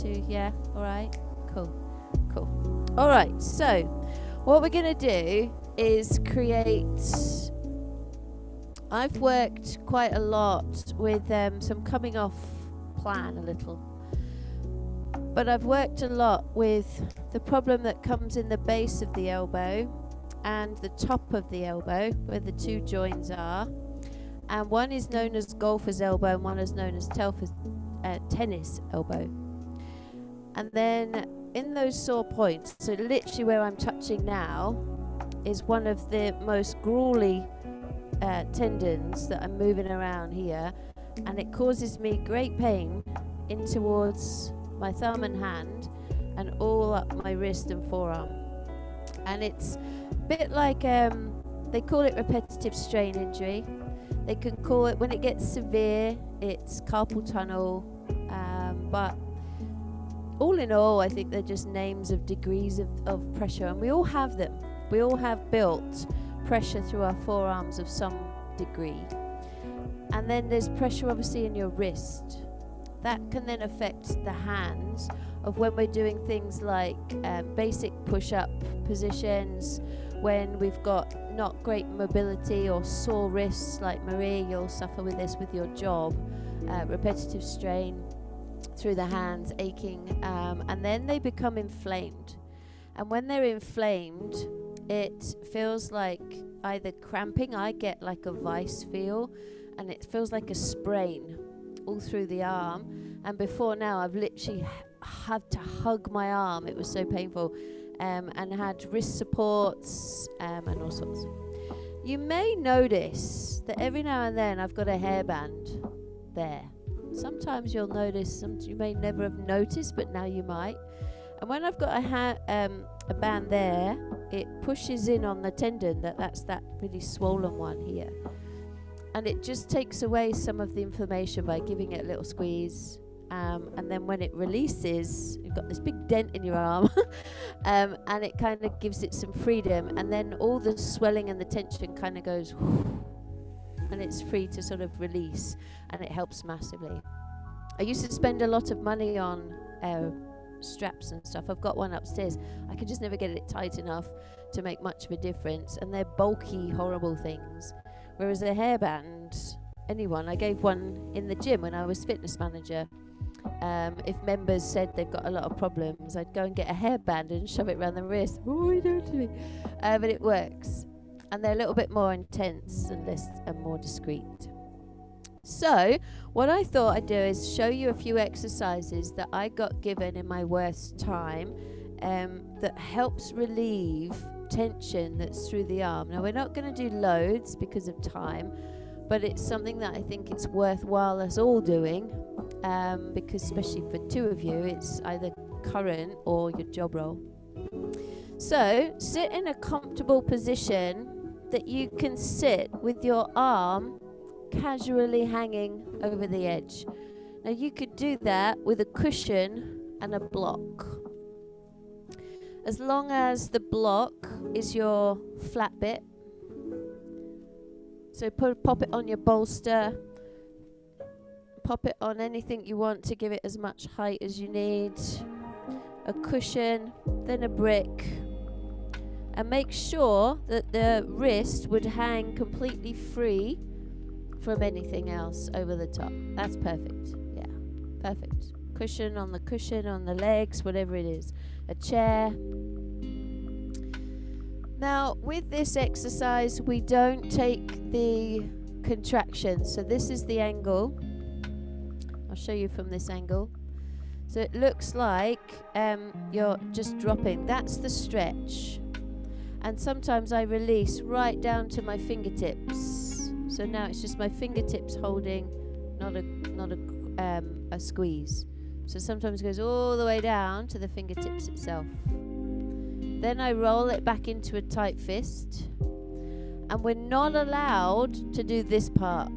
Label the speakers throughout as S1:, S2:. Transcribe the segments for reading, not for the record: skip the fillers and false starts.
S1: 2, yeah, all right, cool. All right, so what we're going to do is I've worked quite a lot with some coming off plan a little, but I've worked a lot with the problem that comes in the base of the elbow and the top of the elbow where the 2 joints are, and one is known as golfer's elbow and one is known as tennis elbow. And then in those sore points, so literally where I'm touching now is one of the most gruely tendons that I'm moving around here, and it causes me great pain in towards my thumb and hand and all up my wrist and forearm. And it's a bit like they call it repetitive strain injury. They can call it, when it gets severe, it's carpal tunnel, but all in all, I think they're just names of degrees of pressure, and we all have them. We all have built pressure through our forearms of some degree. And then there's pressure obviously in your wrist. That can then affect the hands of when we're doing things like basic push-up positions, when we've got not great mobility or sore wrists like Marie, you'll suffer with this with your job, repetitive strain through the hands, aching, and then they become inflamed. And when they're inflamed, it feels like either cramping, I get like a vice feel, and it feels like a sprain all through the arm. And before now, I've literally had to hug my arm, it was so painful, and had wrist supports and all sorts. You may notice that every now and then I've got a hairband there. Sometimes you'll notice, you may never have noticed, but now you might. And when I've got a band there, it pushes in on the tendon, that's that really swollen one here. And it just takes away some of the inflammation by giving it a little squeeze. And then when it releases, you've got this big dent in your arm, and it kind of gives it some freedom. And then all the swelling and the tension kind of goes, and it's free to sort of release, and it helps massively. I used to spend a lot of money on straps and stuff. I've got one upstairs. I could just never get it tight enough to make much of a difference, and they're bulky, horrible things. Whereas a hairband, I gave one in the gym when I was fitness manager. If members said they've got a lot of problems, I'd go and get a hairband and shove it around the wrist. Oh, you don't do me. But it works. And they're a little bit more intense and less and more discreet. So what I thought I'd do is show you a few exercises that I got given in my worst time that helps relieve tension that's through the arm. Now, we're not going to do loads because of time, but it's something that I think it's worthwhile us all doing, because especially for 2 of you, it's either current or your job role. So sit in a comfortable position that you can sit with your arm casually hanging over the edge. Now, you could do that with a cushion and a block, as long as the block is your flat bit. So pop it on your bolster, pop it on anything you want to give it as much height as you need. A cushion, then a brick, and make sure that the wrist would hang completely free from anything else over the top. That's perfect. Yeah, perfect. Cushion, on the legs, whatever it is. A chair. Now, with this exercise, we don't take the contraction. So this is the angle. I'll show you from this angle. So it looks like you're just dropping. That's the stretch. And sometimes I release right down to my fingertips. So now it's just my fingertips holding, not a squeeze. So sometimes it goes all the way down to the fingertips itself. Then I roll it back into a tight fist. And we're not allowed to do this part.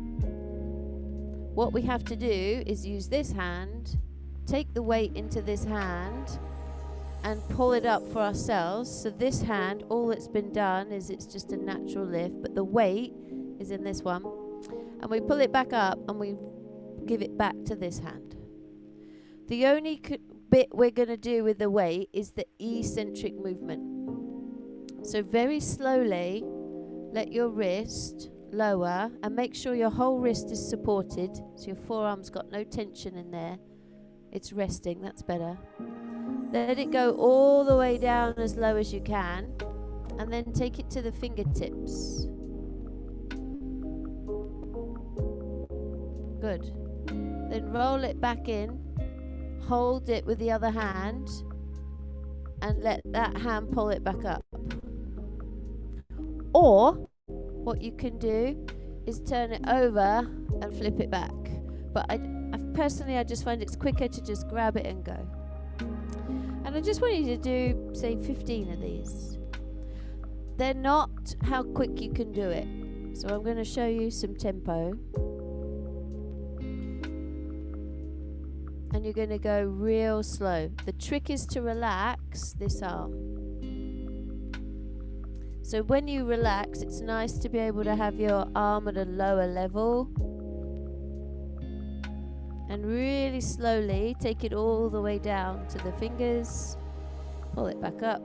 S1: What we have to do is use this hand, take the weight into this hand, and pull it up for ourselves. So this hand, all that's been done is it's just a natural lift, but the weight is in this one. And we pull it back up and we give it back to this hand. The only bit we're going to do with the weight is the eccentric movement. So very slowly, let your wrist lower and make sure your whole wrist is supported, so your forearm's got no tension in there. It's resting, that's better. Let it go all the way down as low as you can, and then take it to the fingertips. Good. Then roll it back in, hold it with the other hand, and let that hand pull it back up. Or what you can do is turn it over and flip it back. But I personally just find it's quicker to just grab it and go. And I just want you to do, say, 15 of these. They're not how quick you can do it. So I'm going to show you some tempo. And you're going to go real slow. The trick is to relax this arm. So when you relax, it's nice to be able to have your arm at a lower level. And really slowly take it all the way down to the fingers. Pull it back up.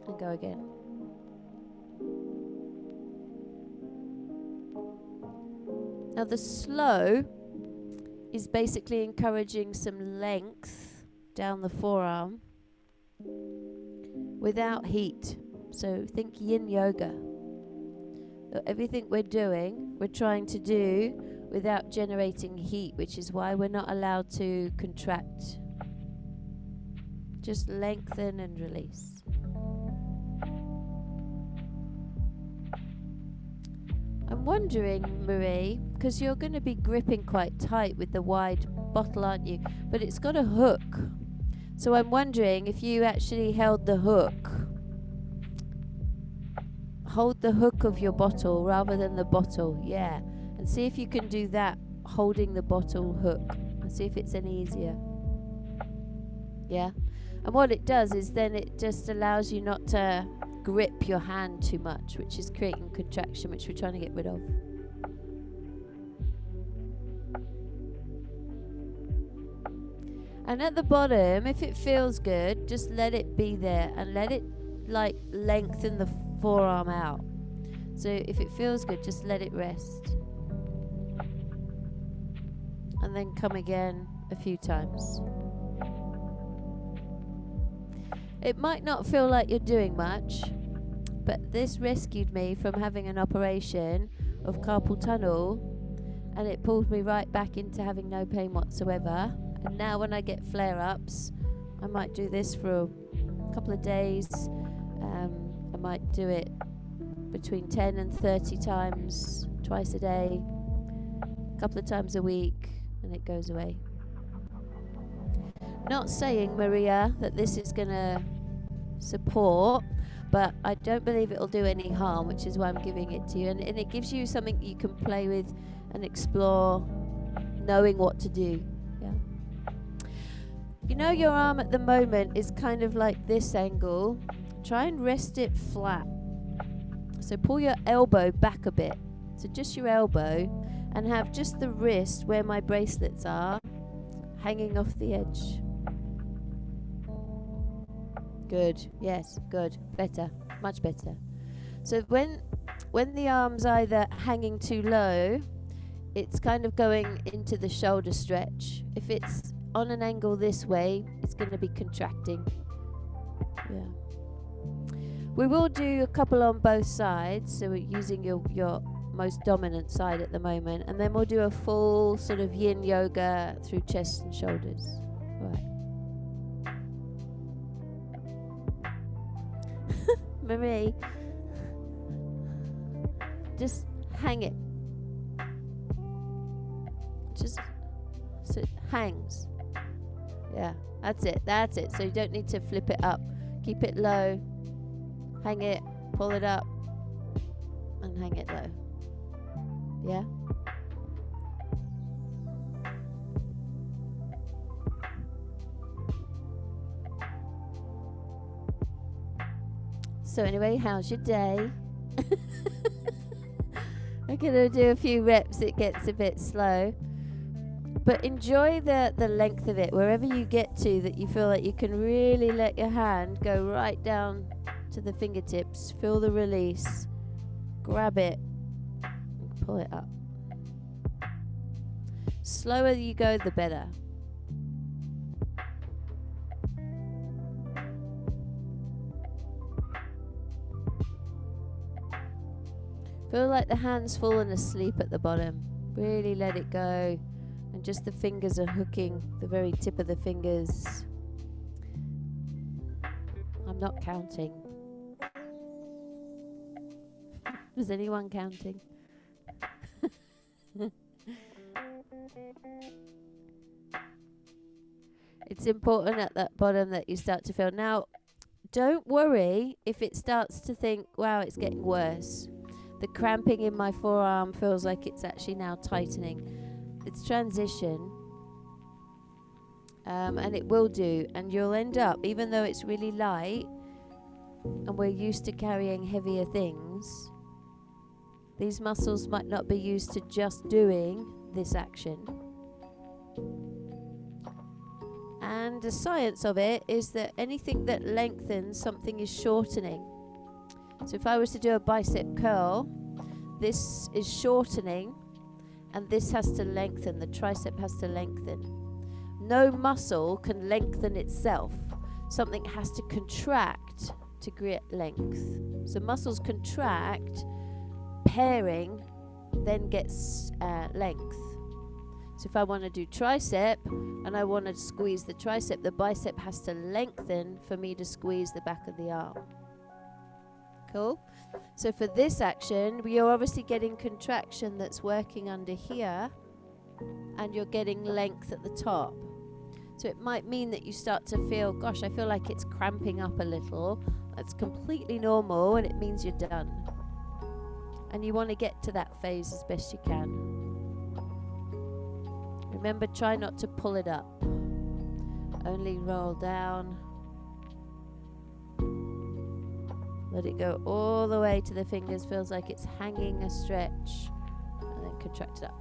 S1: And go again. Now the slow is basically encouraging some length down the forearm without heat. So think yin yoga. So everything we're doing, we're trying to do without generating heat, which is why we're not allowed to contract. Just lengthen and release. I'm wondering, Marie, because you're going to be gripping quite tight with the wide bottle, aren't you? But it's got a hook. So I'm wondering if you actually held the hook. Hold the hook of your bottle rather than the bottle, yeah. And see if you can do that, holding the bottle hook. And see if it's any easier. Yeah. And what it does is then it just allows you not to grip your hand too much, which is creating contraction, which we're trying to get rid of. And at the bottom, if it feels good, just let it be there and let it like lengthen the forearm out. So if it feels good, just let it rest. And then come again a few times. It might not feel like you're doing much, but this rescued me from having an operation of carpal tunnel, and it pulled me right back into having no pain whatsoever. And now when I get flare-ups, I might do this for a couple of days. I might do it between 10 and 30 times, twice a day, a couple of times a week, and it goes away. Not saying, Maria, that this is going to support, but I don't believe it'll do any harm, which is why I'm giving it to you. And it gives you something you can play with and explore, knowing what to do. Yeah. You know, your arm at the moment is kind of like this angle. Try and rest it flat. So pull your elbow back a bit. So just your elbow, and have just the wrist where my bracelets are hanging off the edge. Good. Yes, good. Better. Much better. So when the arm's either hanging too low, it's kind of going into the shoulder stretch. If it's on an angle this way, it's going to be contracting. Yeah. We will do a couple on both sides, so we're using your most dominant side at the moment, and then we'll do a full sort of yin yoga through chest and shoulders. All right. Marie, just hang it. Just so it hangs. Yeah, that's it. So you don't need to flip it up. Keep it low. Hang it, pull it up, and hang it low. Yeah? So anyway, how's your day? I'm going to do a few reps. It gets a bit slow. But enjoy the length of it, wherever you get to, that you feel like you can really let your hand go right down to the fingertips, feel the release, grab it, and pull it up. Slower you go, the better. Feel like the hand's fallen asleep at the bottom. Really let it go. And just the fingers are hooking, the very tip of the fingers. I'm not counting. Is anyone counting? It's important at that bottom that you start to feel. Now, don't worry if it starts to think, wow, it's getting worse. The cramping in my forearm feels like it's actually now tightening. It's transition, and it will do, and you'll end up, even though it's really light and we're used to carrying heavier things, these muscles might not be used to just doing this action. And the science of it is that anything that lengthens, something is shortening. So if I was to do a bicep curl, this is shortening, and this has to lengthen, the tricep has to lengthen. No muscle can lengthen itself. Something has to contract to create length. So muscles contract, pairing then gets length. So if I want to do tricep and I want to squeeze the tricep, the bicep has to lengthen for me to squeeze the back of the arm. Cool? So for this action, you're obviously getting contraction that's working under here, and you're getting length at the top. So it might mean that you start to feel, gosh, I feel like it's cramping up a little. That's completely normal, and it means you're done. And you want to get to that phase as best you can. Remember, try not to pull it up. Only roll down. Let it go all the way to the fingers. Feels like it's hanging a stretch. And then contract it up.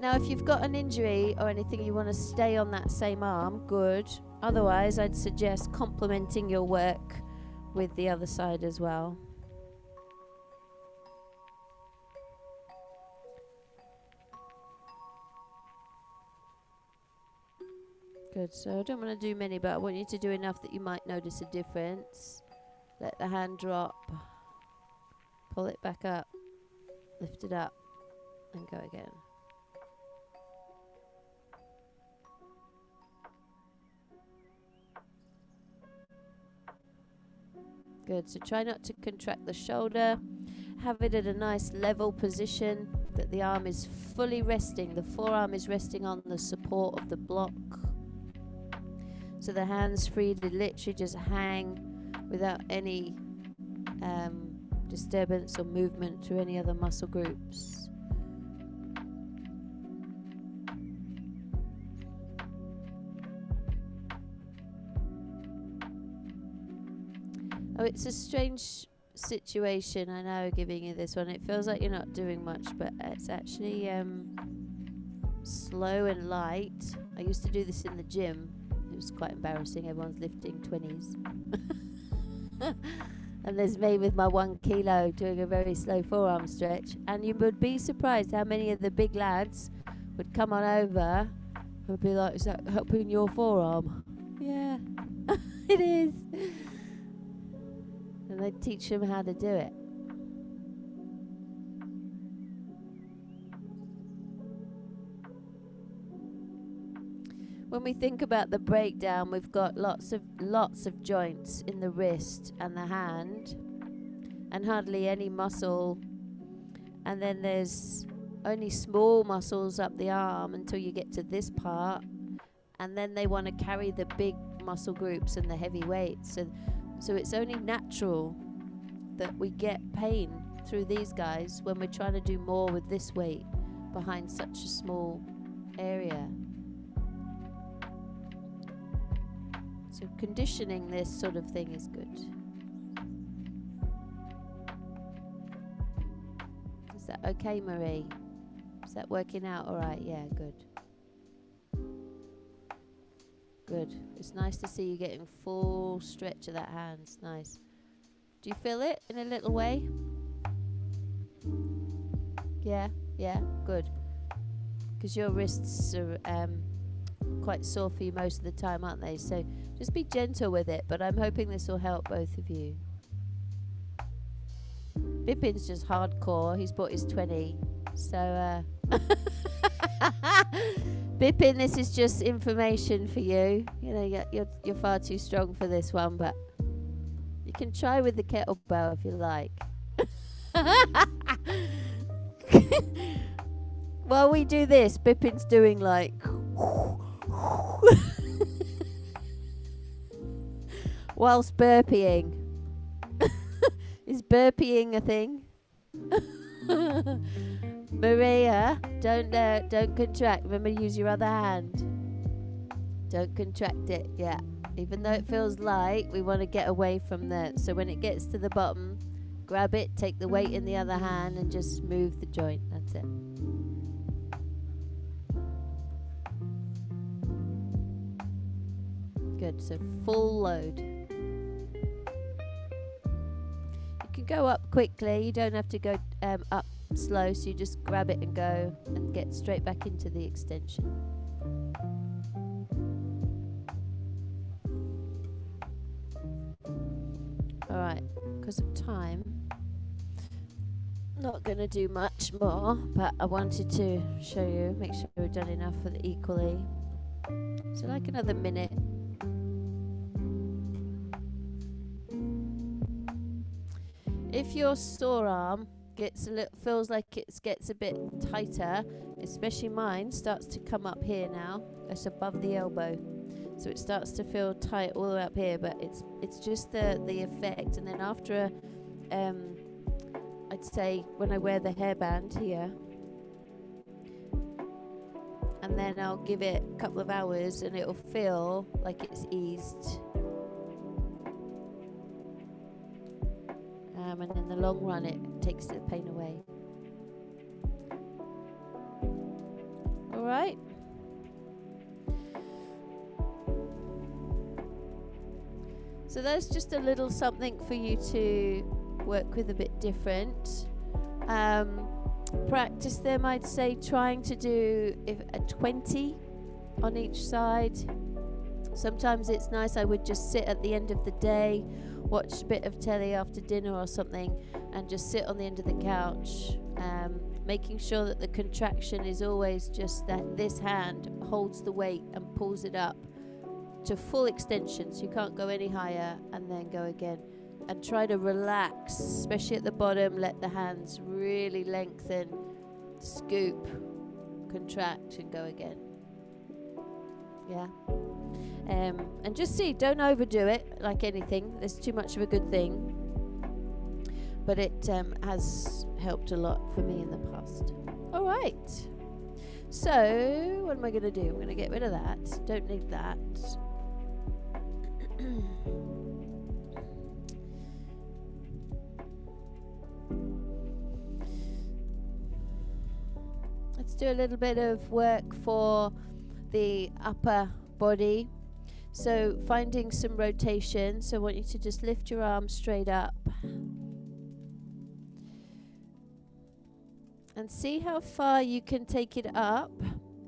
S1: Now, if you've got an injury or anything, you want to stay on that same arm, good. Otherwise, I'd suggest complementing your work with the other side as well. Good. So I don't want to do many, but I want you to do enough that you might notice a difference. Let the hand drop, pull it back up, lift it up, and go again. Good, so try not to contract the shoulder. Have it at a nice level position, that the arm is fully resting. The forearm is resting on the support of the block. So the hand's free to literally just hang without any disturbance or movement through any other muscle groups. Oh, it's a strange situation, I know, giving you this one. It feels like you're not doing much, but it's actually slow and light. I used to do this in the gym. It was quite embarrassing. Everyone's lifting 20s. And there's me with my 1 kilo doing a very slow forearm stretch. And you would be surprised how many of the big lads would come on over and be like, is that helping your forearm? Yeah, it is. And they'd teach them how to do it. When we think about the breakdown, we've got lots of joints in the wrist and the hand, and hardly any muscle. And then there's only small muscles up the arm until you get to this part, and then they want to carry the big muscle groups and the heavy weights. So it's only natural that we get pain through these guys when we're trying to do more with this weight behind such a small area. So conditioning this sort of thing is good. Is that okay, Marie? Is that working out all right? Yeah, good. Good. It's nice to see you getting full stretch of that hand. It's nice. Do you feel it in a little way? Yeah, yeah, good. Because your wrists are quite sore for you most of the time, aren't they? So just be gentle with it, but I'm hoping this will help both of you. Bipin's just hardcore. He's bought his 20. So, Bipin, this is just information for you. You know, you're far too strong for this one, but you can try with the kettlebell if you like. While we do this, Bipin's doing like whilst burping. Is burping a thing? Maria, don't contract. Remember, use your other hand. Don't contract it. Yeah. Even though it feels light, we want to get away from that. So when it gets to the bottom, grab it, take the weight in the other hand, and just move the joint. That's it. Good. So full load. You can go up quickly. You don't have to go up slow. So you just grab it and go and get straight back into the extension. All right. Because of time, not going to do much more, but I wanted to show you, make sure we've done enough for the equally. So like another minute. If your sore arm feels like it gets a bit tighter, especially mine starts to come up here now. It's above the elbow, so it starts to feel tight all the way up here. But it's just the effect. And then after I'd say when I wear the hairband here, and then I'll give it a couple of hours, and it'll feel like it's eased. And in the long run, it takes the pain away. All right. So that's just a little something for you to work with a bit different. Practice them, I'd say, trying to do a 20 on each side. Sometimes it's nice, I would just sit at the end of the day, watch a bit of telly after dinner or something, and just sit on the end of the couch, making sure that the contraction is always just that this hand holds the weight and pulls it up to full extension, so you can't go any higher, and then go again. And try to relax, especially at the bottom. Let the hands really lengthen, scoop, contract, and go again. Yeah. And just see, don't overdo it like anything. There's too much of a good thing. But it has helped a lot for me in the past. All right. So, what am I going to do? I'm going to get rid of that. Don't need that. Let's do a little bit of work for the upper body. So finding some rotation. So I want you to just lift your arm straight up. And see how far you can take it up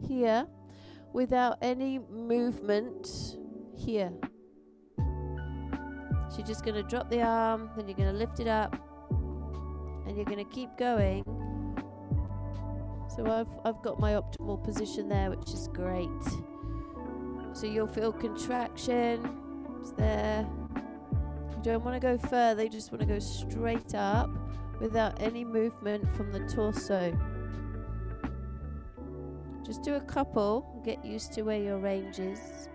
S1: here without any movement here. So you're just going to drop the arm, then you're going to lift it up, and you're going to keep going. So I've got my optimal position there, which is great. So you'll feel contraction. It's there. You don't want to go further. You just want to go straight up without any movement from the torso. Just do a couple. Get used to where your range is.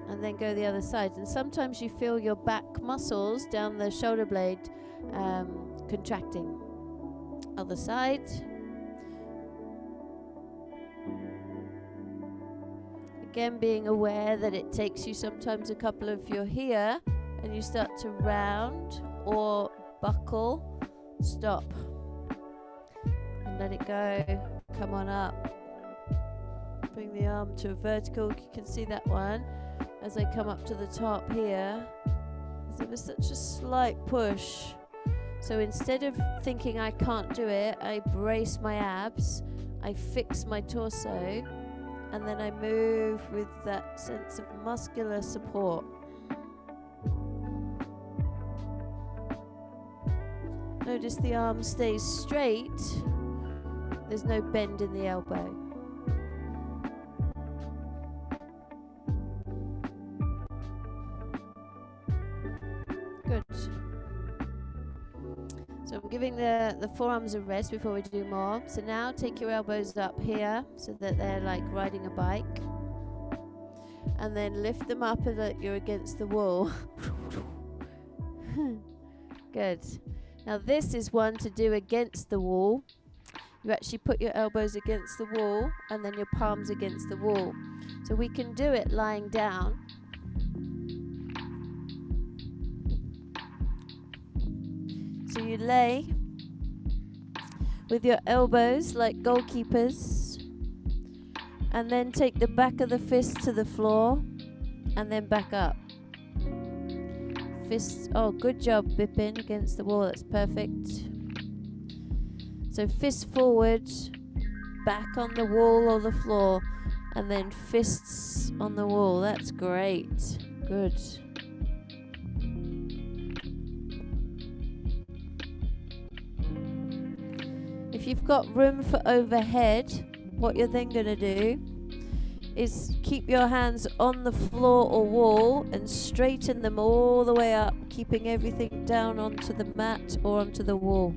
S1: And then go the other side. And sometimes you feel your back muscles down the shoulder blade contracting. Other side. Again, being aware that it takes you sometimes a couple of you're here and you start to round or buckle, stop. and let it go. Come on up. Bring the arm to a vertical. You can see that one. As I come up to the top here, there was such a slight push. So instead of thinking I can't do it, I brace my abs, I fix my torso, and then I move with that sense of muscular support. Notice the arm stays straight. There's no bend in the elbow. Good. So I'm giving the forearms a rest before we do more. So now take your elbows up here so that they're like riding a bike. And then lift them up so that you're against the wall. Good. Now this is one to do against the wall. You actually put your elbows against the wall and then your palms against the wall. So we can do it lying down. So you lay with your elbows like goalkeepers and then take the back of the fist to the floor and then back up. Fists, oh good job Bipin, against the wall, that's perfect. So fist forward, back on the wall or the floor, and then fists on the wall, that's great, good. If you've got room for overhead, what you're then going to do is keep your hands on the floor or wall and straighten them all the way up, keeping everything down onto the mat or onto the wall.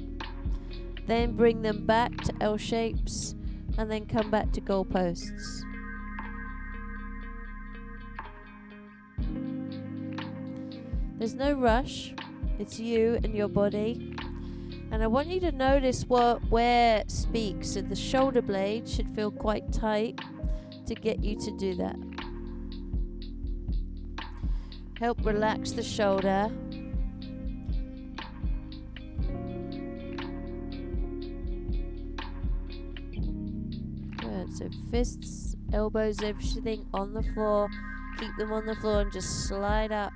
S1: Then bring them back to L shapes and then come back to goalposts. There's no rush, it's you and your body. And I want you to notice where speaks. So the shoulder blade should feel quite tight to get you to do that. Help relax the shoulder. Good, so fists, elbows, everything on the floor. Keep them on the floor and just slide up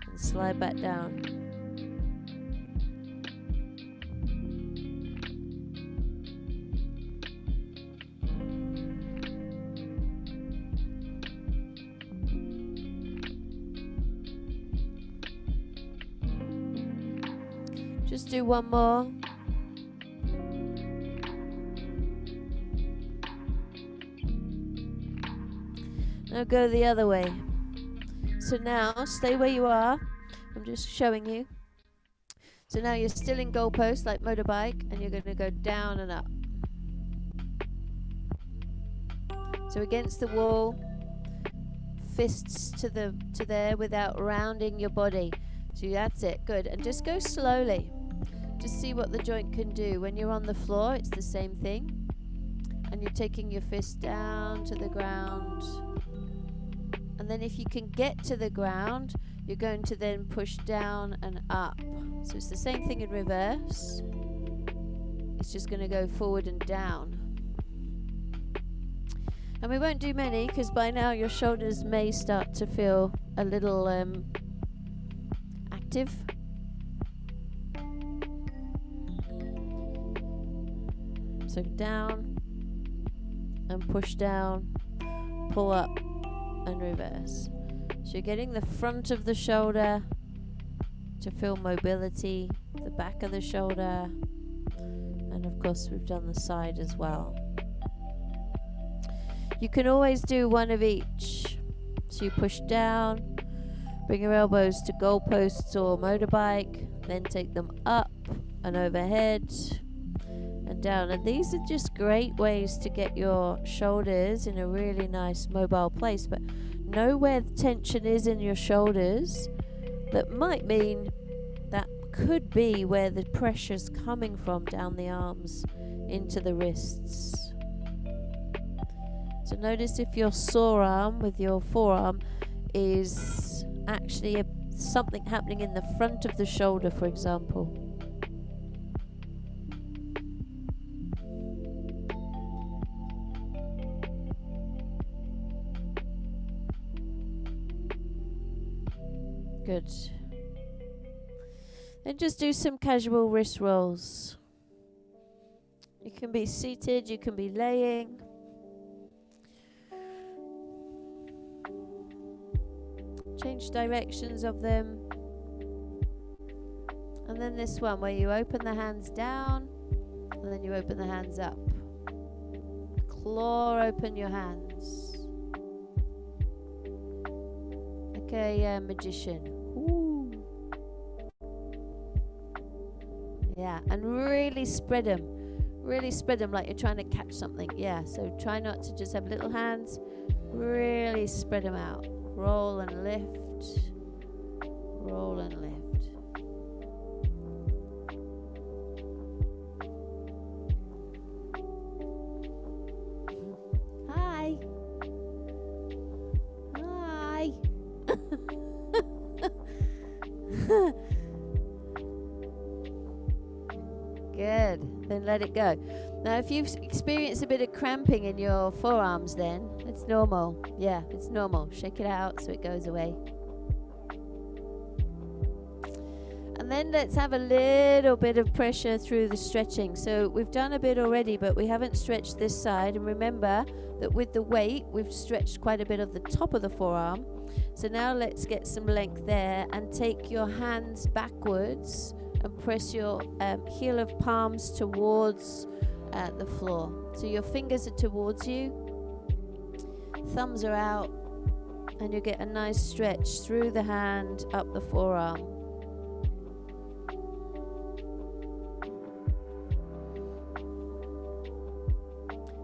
S1: and slide back down. Just do one more. Now go the other way. So now stay where you are. I'm just showing you. So now you're still in goalpost like motorbike and you're going to go down and up. So against the wall, fists to there without rounding your body. So that's it, good. And just go slowly. Just see what the joint can do. When you're on the floor, it's the same thing. And you're taking your fist down to the ground. And then if you can get to the ground, you're going to then push down and up. So it's the same thing in reverse. It's just going to go forward and down. And we won't do many because by now your shoulders may start to feel a little active. So down and push down, pull up and reverse. So you're getting the front of the shoulder to feel mobility, the back of the shoulder, and of course we've done the side as well. You can always do one of each. So you push down, bring your elbows to goalposts or motorbike, then take them up and overhead and down. And these are just great ways to get your shoulders in a really nice mobile place, but know where the tension is in your shoulders. That might mean that could be where the pressure's coming from down the arms into the wrists. So notice if your sore arm with your forearm is actually something happening in the front of the shoulder, for example. Good. Then just do some casual wrist rolls. You can be seated, you can be laying. Change directions of them. And then this one where you open the hands down and then you open the hands up. Claw open your hands. Okay, magician. Ooh. Yeah, and really spread them. Really spread them like you're trying to catch something. Yeah, so try not to just have little hands. Really spread them out. Roll and lift. Roll and lift. Hi. Hi. Good. Then let it go. Now, if you've experienced a bit of cramping in your forearms, then it's normal. Yeah, it's normal. Shake it out so it goes away. And then let's have a little bit of pressure through the stretching. So we've done a bit already, but we haven't stretched this side. And remember that with the weight, we've stretched quite a bit of the top of the forearm. So now let's get some length there and take your hands backwards and press your heel of palms towards the floor. So your fingers are towards you, thumbs are out, and you get a nice stretch through the hand, up the forearm.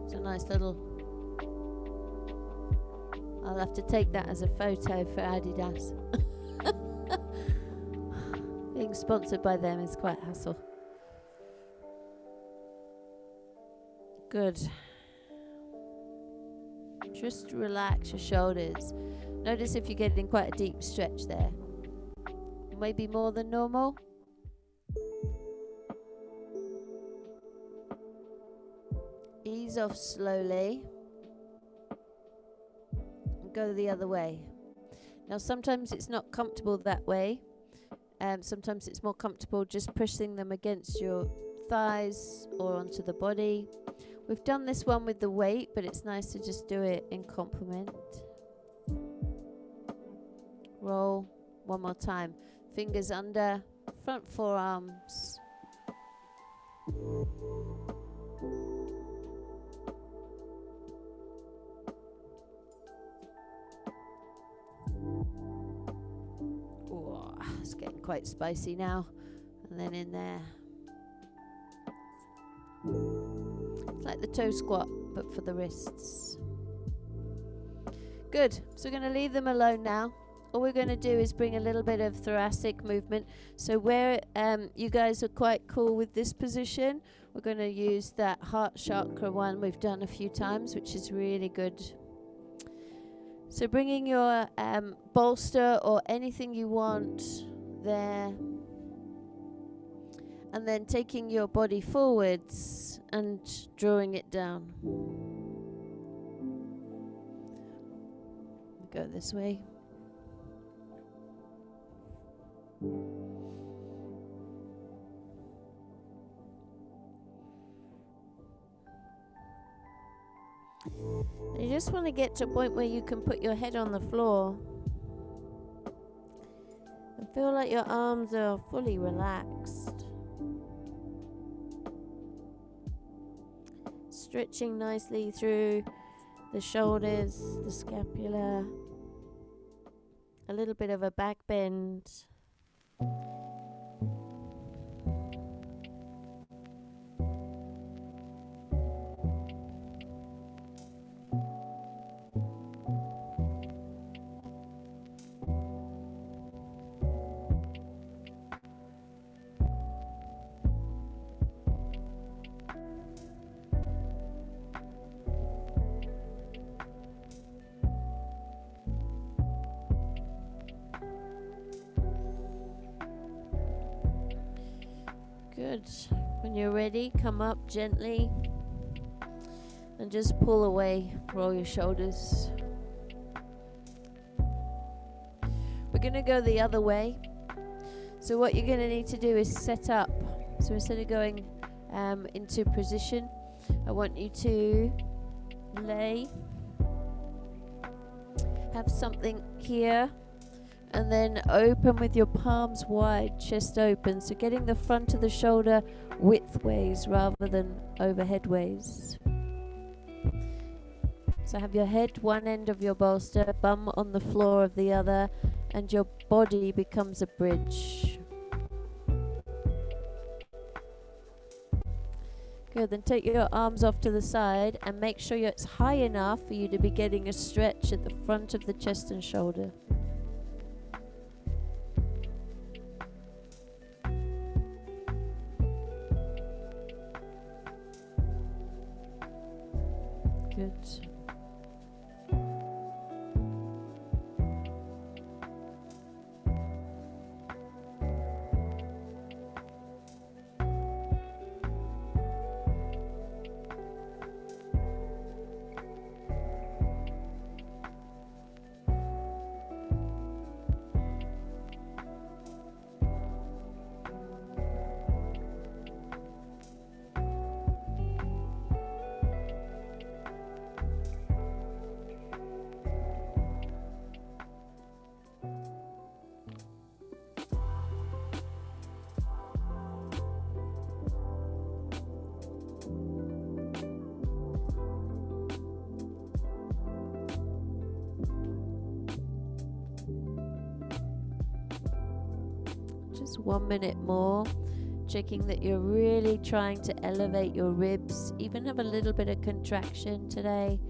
S1: It's a nice little... I'll have to take that as a photo for Adidas. Being sponsored by them is quite a hassle. Good. Just relax your shoulders. Notice if you're getting quite a deep stretch there. Maybe more than normal. Ease off slowly. And go the other way. Now sometimes it's not comfortable that way. Sometimes it's more comfortable just pushing them against your thighs or onto the body. We've done this one with the weight, but it's nice to just do it in complement. Roll one more time. Fingers under, front forearms. It's getting quite spicy now. And then in there. It's like the toe squat, but for the wrists. Good. So we're going to leave them alone now. All we're going to do is bring a little bit of thoracic movement. So where you guys are quite cool with this position, we're going to use that heart chakra one we've done a few times, which is really good. So bringing your bolster or anything you want there, and then taking your body forwards and drawing it down. Go this way. You just want to get to a point where you can put your head on the floor and feel like your arms are fully relaxed. Stretching nicely through the shoulders, the scapula, a little bit of a back bend. Good. When you're ready, come up gently and just pull away, roll your shoulders. We're we're going to go the other way. So what you're going to need to do is set up. So instead of going into position, I want you to lay, have something here, and then open with your palms wide, chest open. So getting the front of the shoulder widthways rather than overheadways. So have your head one end of your bolster, bum on the floor of the other, and your body becomes a bridge. Good, then take your arms off to the side and make sure it's high enough for you to be getting a stretch at the front of the chest and shoulder. Good. Just 1 minute more, checking that you're really trying to elevate your ribs, even have a little bit of contraction today,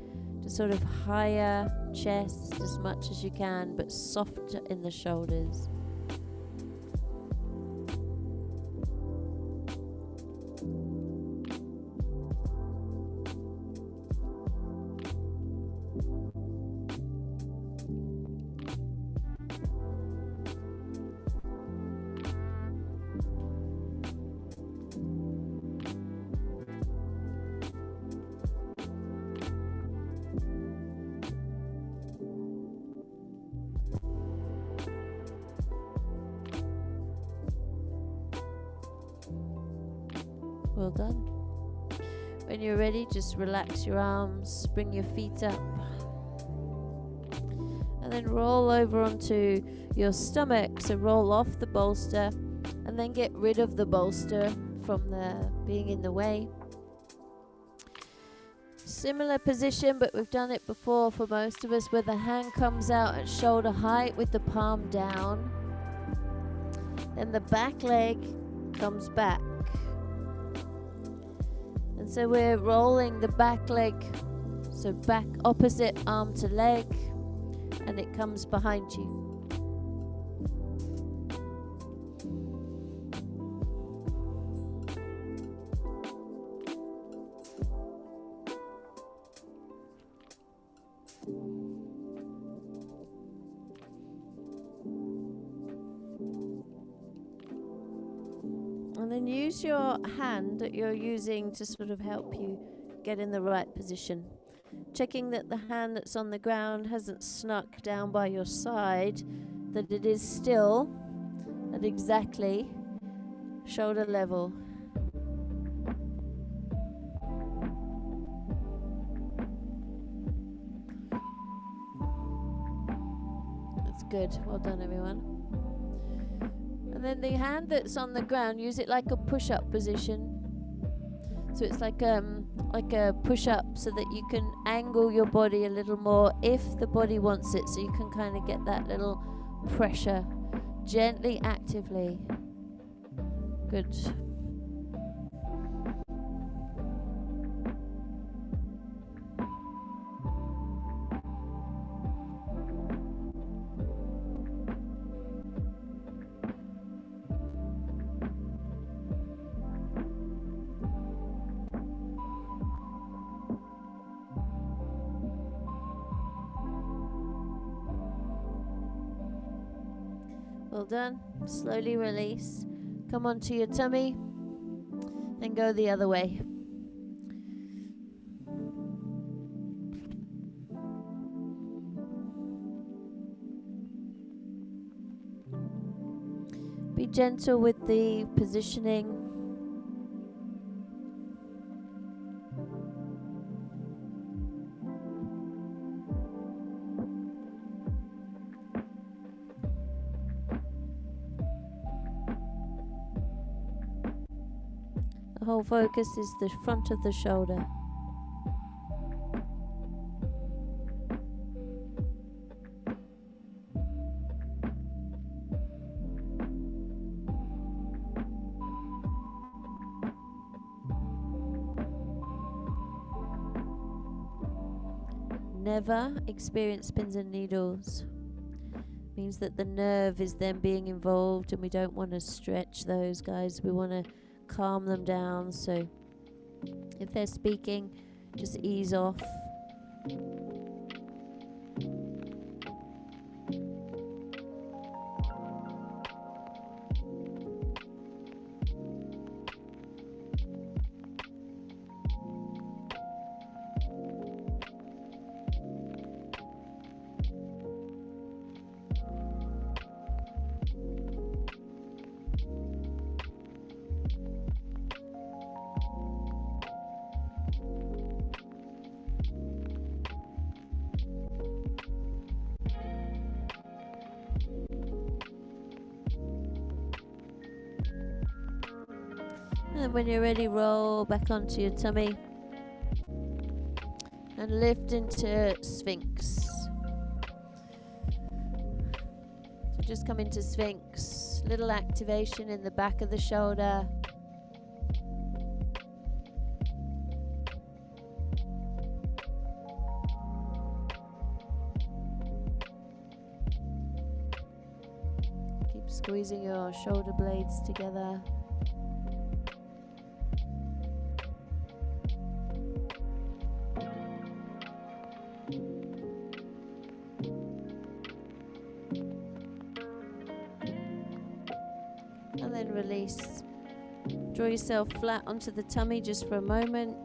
S1: to sort of higher chest as much as you can, but soft in the shoulders. Well done. When you're ready, just relax your arms, bring your feet up, and then roll over onto your stomach. So roll off the bolster and then get rid of the bolster from being in the way. Similar position, but we've done it before for most of us, where the hand comes out at shoulder height with the palm down. Then the back leg comes back. And so we're rolling the back leg, so back opposite arm to leg, and it comes behind you. And then use your hand that you're using to sort of help you get in the right position. Checking that the hand that's on the ground hasn't snuck down by your side, that it is still at exactly shoulder level. That's good. Well done, everyone. And then the hand that's on the ground, use it like a push-up position. So it's like a push-up, so that you can angle your body a little more if the body wants it, so you can kind of get that little pressure gently, actively. Good. Well done. Slowly release. Come onto your tummy and go the other way. Be gentle with the positioning. The whole focus is the front of the shoulder. Never experience pins and needles. Means that the nerve is then being involved, and we don't want to stretch those guys. We want to calm them down. So if they're speaking, just ease off. And when you're ready, roll back onto your tummy and lift into Sphinx. So just come into Sphinx. Little activation in the back of the shoulder. Keep squeezing your shoulder blades together. And then release. Draw yourself flat onto the tummy just for a moment.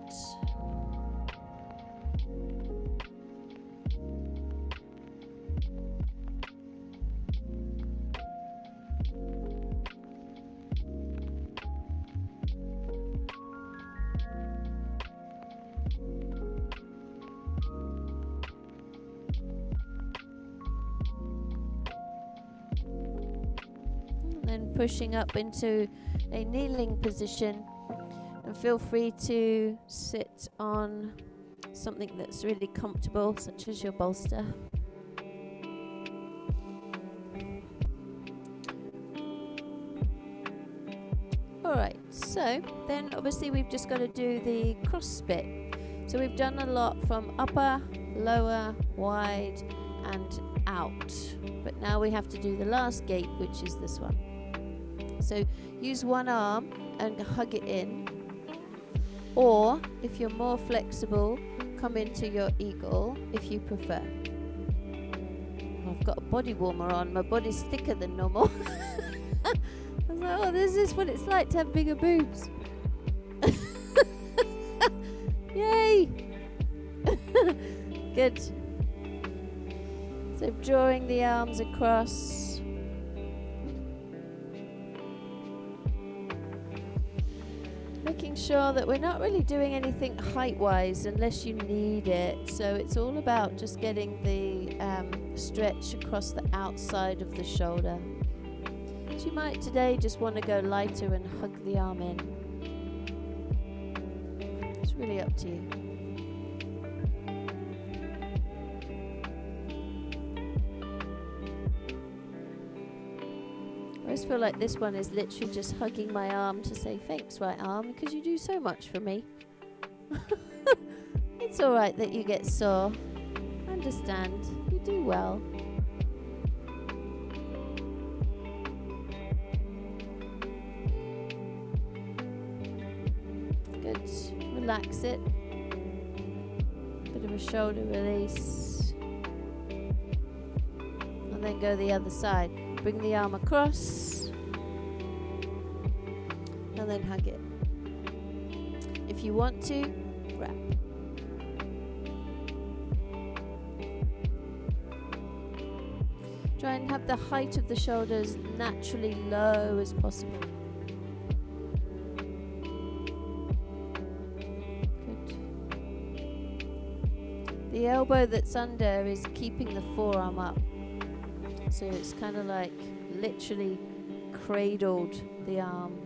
S1: Pushing up into a kneeling position, and feel free to sit on something that's really comfortable, such as your bolster. Alright, so then obviously we've just got to do the cross bit. So we've done a lot from upper, lower, wide and out, but now we have to do the last gate, which is this one. So use one arm and hug it in, or if you're more flexible, come into your eagle if you prefer. I've got a body warmer on, my body's thicker than normal. I was like, oh, this is what it's like to have bigger boobs. Yay! Good. So drawing the arms across. Making sure that we're not really doing anything height-wise unless you need it. So it's all about just getting the stretch across the outside of the shoulder. So you might today just want to go lighter and hug the arm in. It's really up to you. I always feel like this one is literally just hugging my arm to say thanks, right arm, because you do so much for me. It's alright that you get sore. I understand. You do well. Good. Relax it. Bit of a shoulder release. And then go the other side. Bring the arm across and then hug it. If you want to, wrap. Try and have the height of the shoulders naturally low as possible. Good. The elbow that's under is keeping the forearm up. So it's kind of like literally cradled the arm.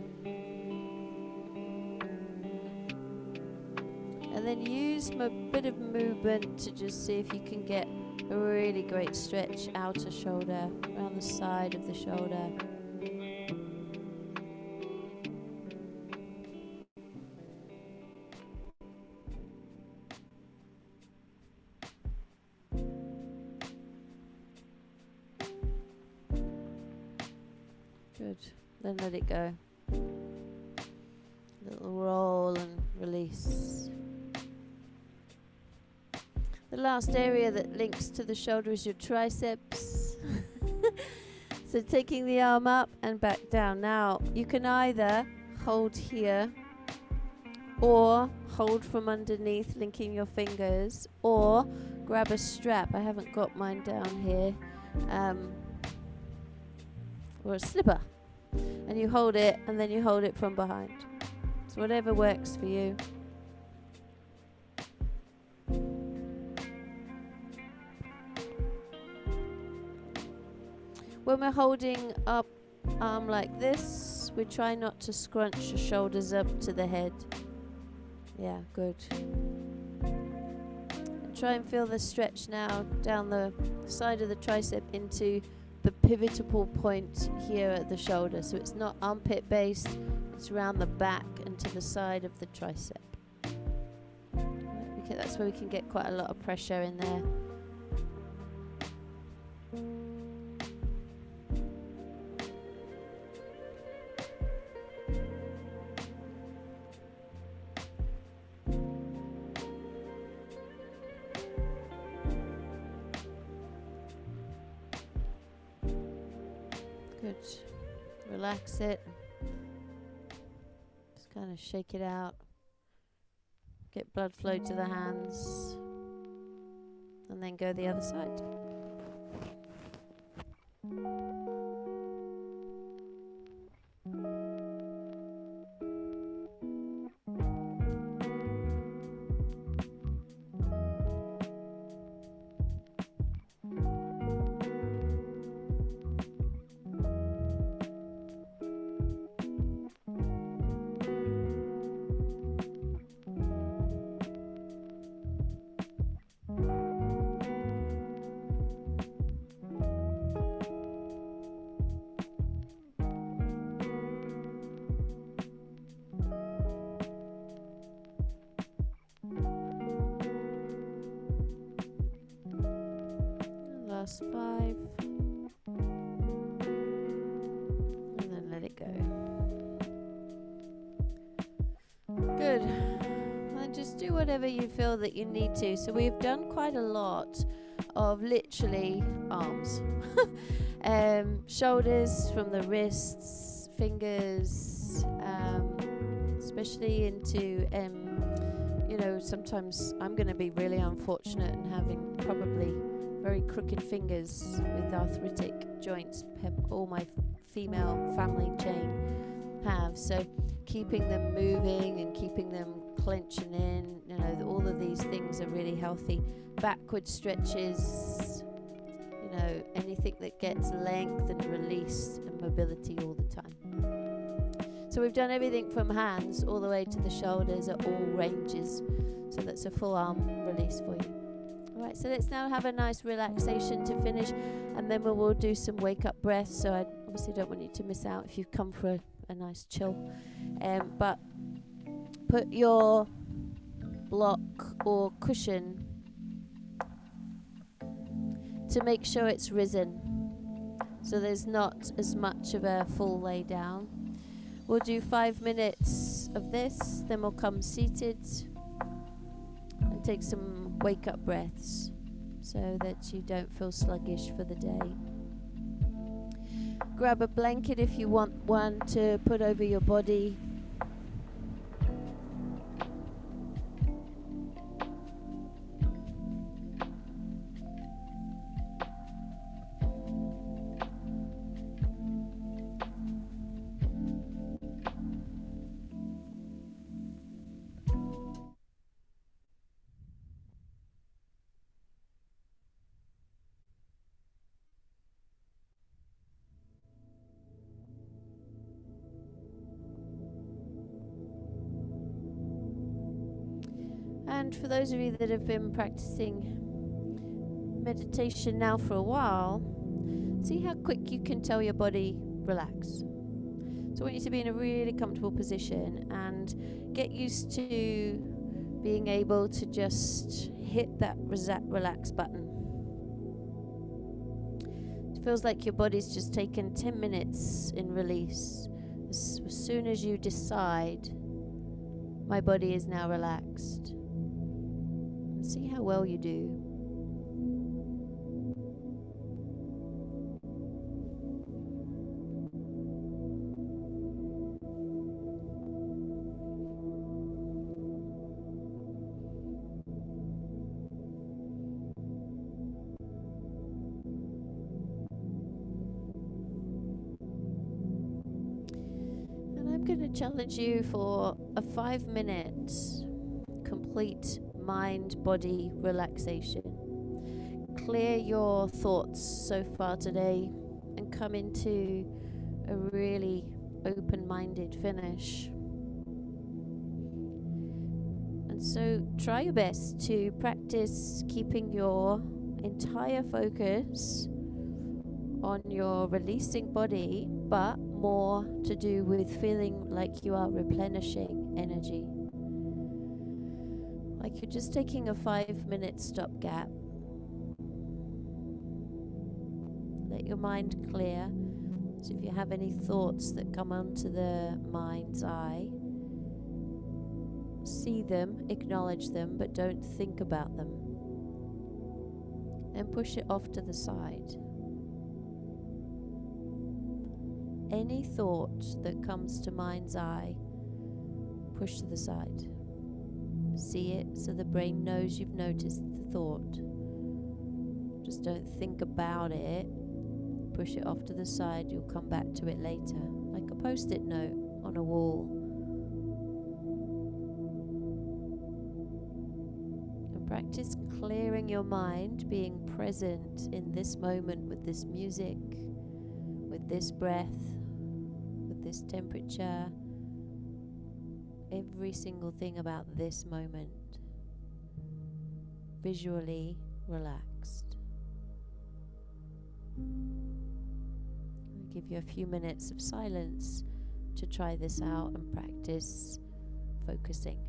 S1: And then use a bit of movement to just see if you can get a really great stretch outer shoulder, around the side of the shoulder. Good. Then let it go. Little roll and release. The last area that links to the shoulder is your triceps. So taking the arm up and back down. Now you can either hold here or hold from underneath, linking your fingers, or grab a strap. I haven't got mine down here. Or a slipper. And you hold it, and then you hold it from behind. So whatever works for you. When we're holding up arm like this, we try not to scrunch the shoulders up to the head. Yeah, good. And try and feel the stretch now down the side of the tricep into the pivotal point here at the shoulder. So it's not armpit based, it's around the back and to the side of the tricep. Okay, that's where we can get quite a lot of pressure in there. Good. Relax it. Just kind of shake it out. Get blood flow to the hands. And then go the other side. Last 5. And then let it go. Good. And just do whatever you feel that you need to. So we've done quite a lot of literally arms. Shoulders from the wrists, fingers, especially into, you know, sometimes I'm going to be really unfortunate and having probably very crooked fingers with arthritic joints. All my female family chain have. So keeping them moving and keeping them clenching in, you know, all of these things are really healthy. Backward stretches, you know, anything that gets length and release and mobility all the time. So we've done everything from hands all the way to the shoulders at all ranges. So that's a full arm release for you. Alright, so let's now have a nice relaxation to finish, and then we'll do some wake up breaths. So I obviously don't want you to miss out if you've come for a nice chill. But put your block or cushion to make sure it's risen, so there's not as much of a full lay down. We'll do 5 minutes of this, then we'll come seated and take some wake up breaths so that you don't feel sluggish for the day. Grab a blanket if you want one to put over your body. And for those of you that have been practicing meditation now for a while, see how quick you can tell your body relax. So I want you to be in a really comfortable position and get used to being able to just hit that relax button. It feels like your body's just taken 10 minutes in release. As soon as you decide, my body is now relaxed. And see how well you do. I'm going to challenge you for a 5-minute complete mind-body relaxation. Clear your thoughts so far today and come into a really open-minded finish. And so try your best to practice keeping your entire focus on your releasing body, but more to do with feeling like you are replenishing energy. Like you're just taking a 5-minute stopgap. Let your mind clear. So if you have any thoughts that come onto the mind's eye, see them, acknowledge them, but don't think about them. And push it off to the side. Any thought that comes to mind's eye, push to the side. See it so the brain knows you've noticed the thought. Just don't think about it. Push it off to the side. You'll come back to it later, like a post-it note on a wall. And practice clearing your mind, being present in this moment with this music, with this breath, with this temperature, every single thing about this moment, visually relaxed. I'll give you a few minutes of silence to try this out and practice focusing.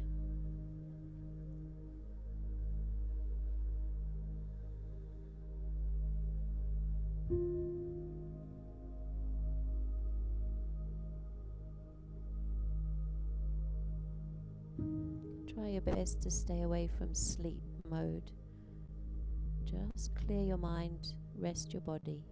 S1: Try your best to stay away from sleep mode. Just clear your mind, rest your body.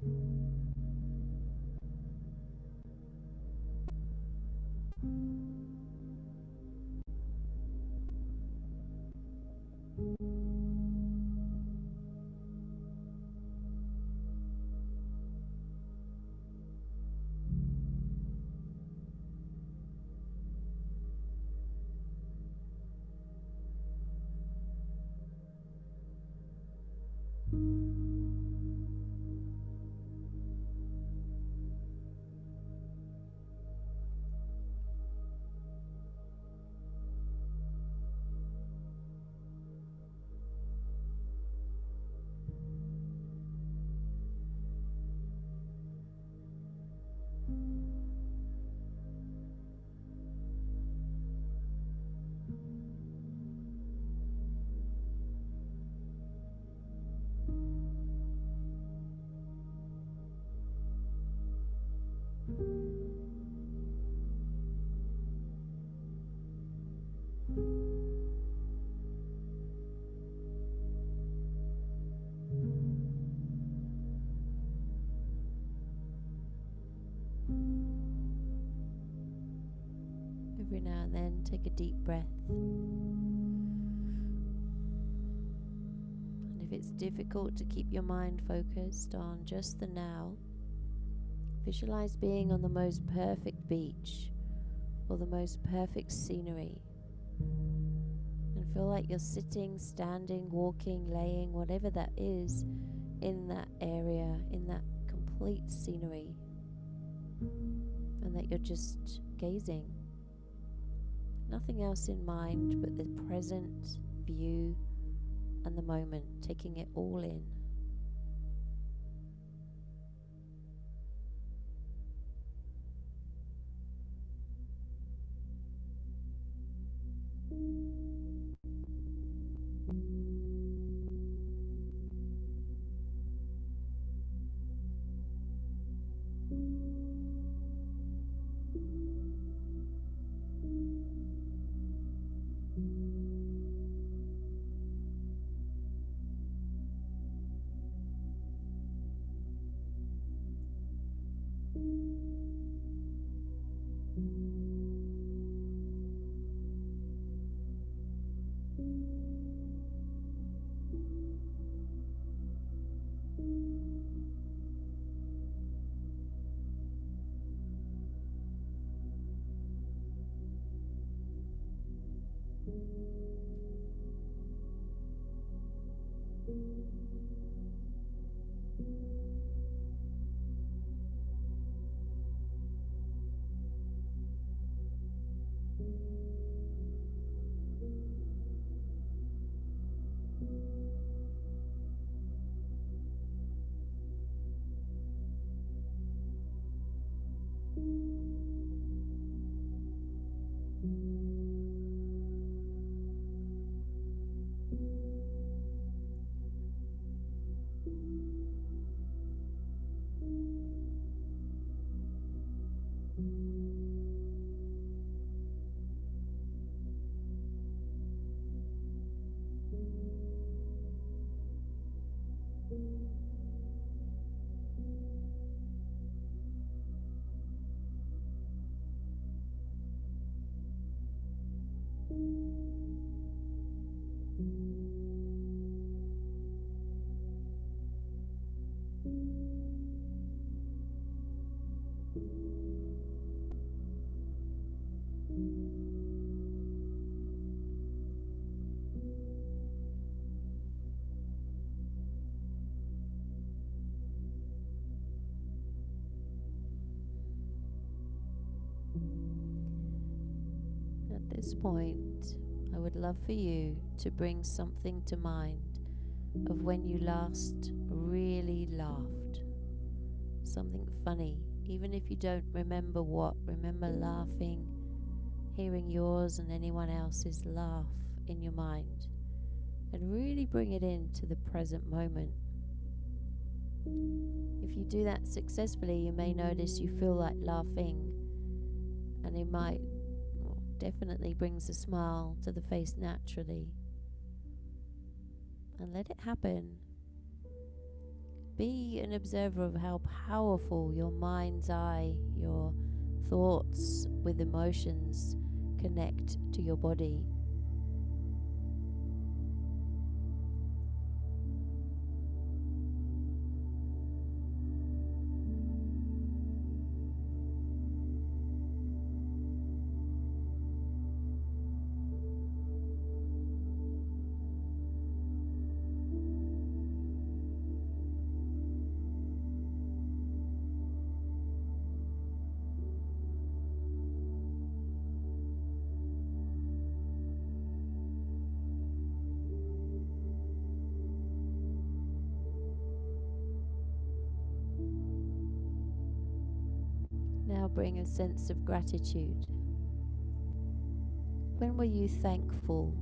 S1: Every now and then, take a deep breath. And if it's difficult to keep your mind focused on just the now, visualize being on the most perfect beach or the most perfect scenery. And feel like you're sitting, standing, walking, laying, whatever that is, in that area, in that complete scenery. And that you're just gazing. Nothing else in mind but the present of you and the moment, taking it all in. At this point, I would love for you to bring something to mind of when you last really laughed. Something funny, even if you don't remember what. Remember laughing, hearing yours and anyone else's laugh in your mind, and really bring it into the present moment. If you do that successfully, you may notice you feel like laughing, and it might, definitely brings a smile to the face naturally. And let it happen. Be an observer of how powerful your mind's eye, your thoughts with emotions connect to your body. Now bring a sense of gratitude. When were you thankful?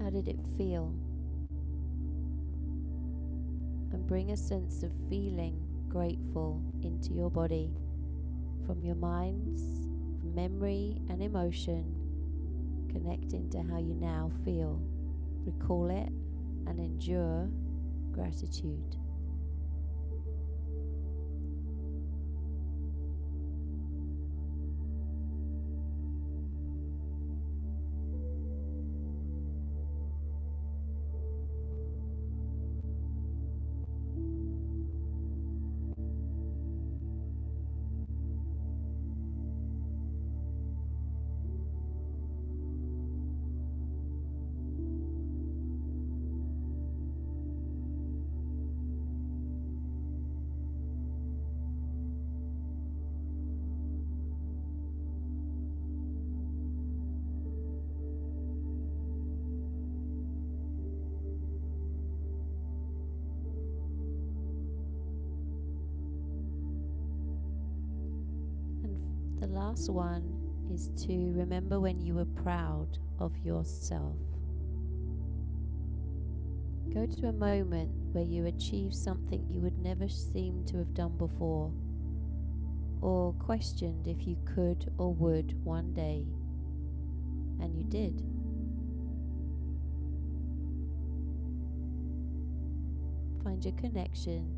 S1: How did it feel? And bring a sense of feeling grateful into your body, from your mind's memory and emotion, connecting to how you now feel. Recall it and endure gratitude. The last one is to remember when you were proud of yourself. Go to a moment where you achieved something you would never seem to have done before, or questioned if you could or would one day, and you did. Find your connection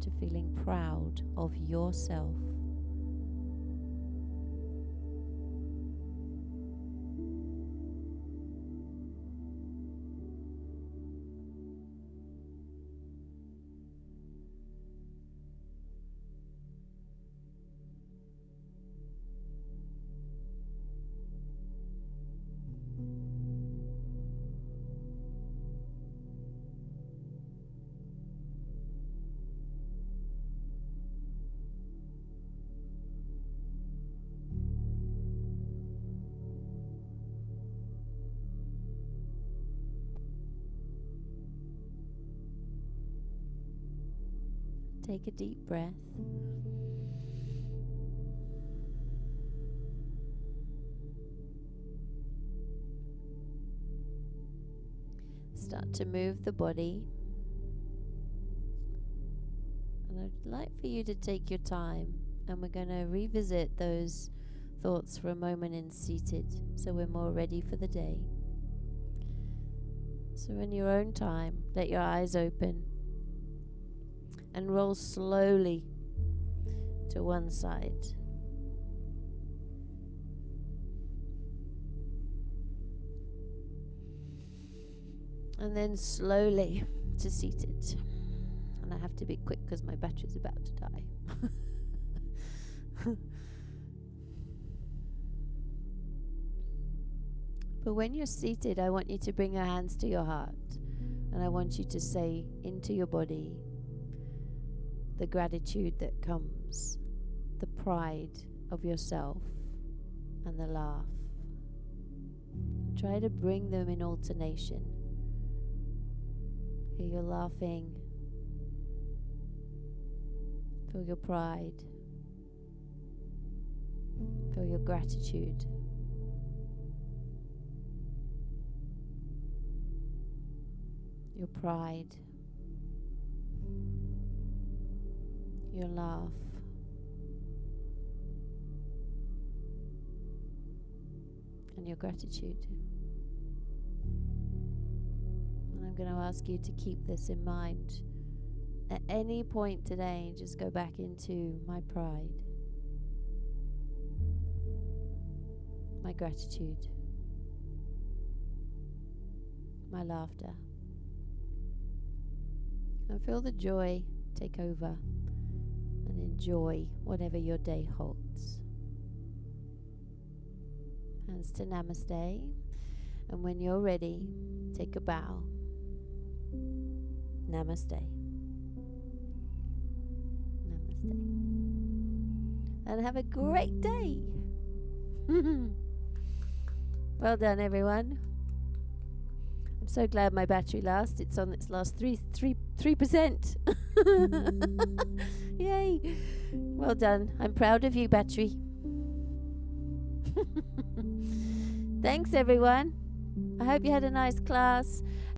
S1: to feeling proud of yourself. Take a deep breath. Start to move the body. And I'd like for you to take your time, and we're going to revisit those thoughts for a moment in seated, so we're more ready for the day. So in your own time, let your eyes open and roll slowly to one side. And then slowly to seated. And I have to be quick because my battery's about to die. But when you're seated, I want you to bring your hands to your heart. And I want you to say into your body the gratitude that comes, the pride of yourself, and the laugh. Try to bring them in alternation. Here you're laughing. Feel your pride. Feel your gratitude. Your pride. Your laugh. And your gratitude. And I'm going to ask you to keep this in mind. At any point today, just go back into my pride, my gratitude, my laughter. And feel the joy take over and enjoy whatever your day holds. Hands to Namaste. And when you're ready, take a bow. Namaste. Namaste. And have a great day. Well done, everyone. I'm so glad my battery lasts. It's on its last 3%. Yay. Well done. I'm proud of you, battery. Thanks, everyone. I hope you had a nice class.